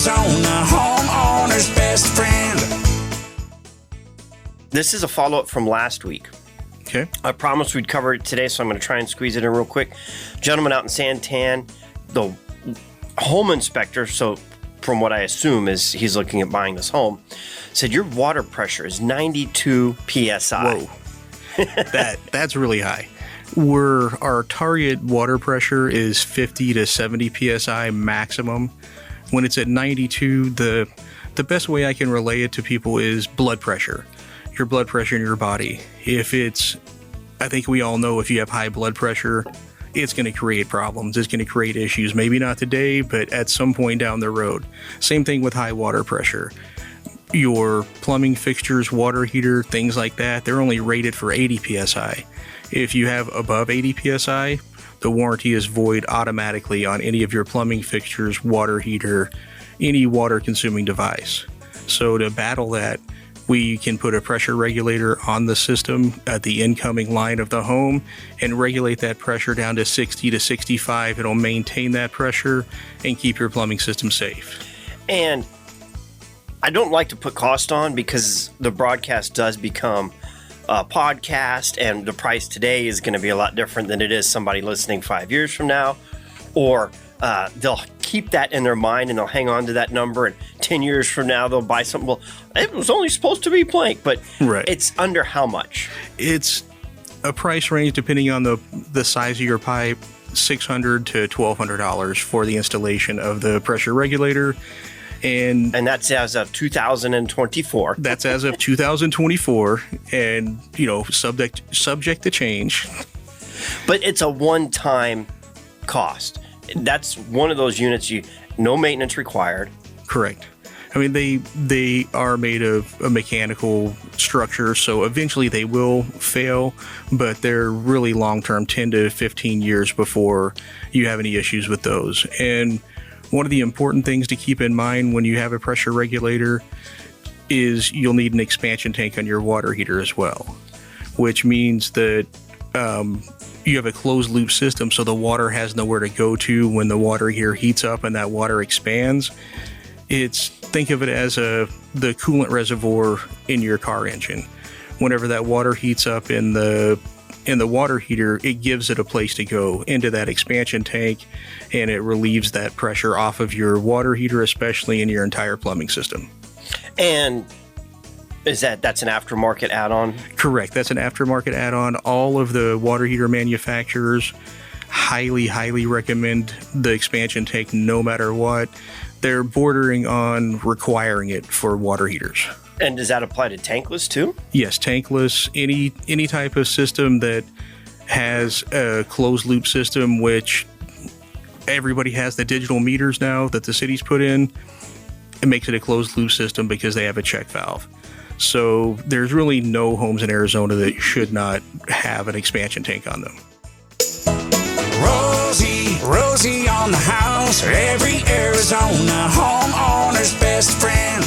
Arizona, homeowner's best friend. This is a follow-up from last week. Okay. I promised we'd cover it today, so I'm going to try and squeeze it in real quick. Gentleman out in Santan, the home inspector, so from what I assume is he's looking at buying this home, said your water pressure is 92 PSI. Whoa. That's really high. Our target water pressure is 50 to 70 PSI maximum. When it's at 92, the best way I can relay it to people is blood pressure. Your blood pressure in your body. I think we all know if you have high blood pressure, it's going to create problems. It's going to create issues. Maybe not today, but at some point down the road. Same thing with high water pressure. Your plumbing fixtures, water heater, things like that, they're only rated for 80 PSI. If you have above 80 PSI, the warranty is void automatically on any of your plumbing fixtures, water heater, any water consuming device. So to battle that, we can put a pressure regulator on the system at the incoming line of the home and regulate that pressure down to 60 to 65. It'll maintain that pressure and keep your plumbing system safe. And I don't like to put cost on because the broadcast does become a podcast, and the price today is going to be a lot different than it is somebody listening 5 years from now, or they'll keep that in their mind and they'll hang on to that number, and 10 years from now they'll buy something. Well, it was only supposed to be blank, but right. It's under how much? It's a price range depending on the size of your pipe, $600 to $1,200 for the installation of the pressure regulator. And that's as of 2024. That's as of 2024, and subject to change. But it's a one-time cost. That's one of those units no maintenance required. Correct. I mean, they are made of a mechanical structure, so eventually they will fail, but they're really long-term, 10 to 15 years before you have any issues with those. And one of the important things to keep in mind when you have a pressure regulator is you'll need an expansion tank on your water heater as well, which means that you have a closed loop system, so the water has nowhere to go to when the water heater heats up and that water expands. Think of it as the coolant reservoir in your car engine. Whenever that water heats up in the water heater, it gives it a place to go into that expansion tank, and it relieves that pressure off of your water heater, especially in your entire plumbing system. And that's an aftermarket add-on? Correct. That's an aftermarket add-on. All of the water heater manufacturers highly, highly recommend the expansion tank no matter what. They're bordering on requiring it for water heaters. And does that apply to tankless too? Yes, tankless, any type of system that has a closed loop system, which everybody has the digital meters now that the city's put in. It makes it a closed loop system because they have a check valve. So there's really no homes in Arizona that should not have an expansion tank on them. Rosie on the house, every Arizona homeowner's best friend.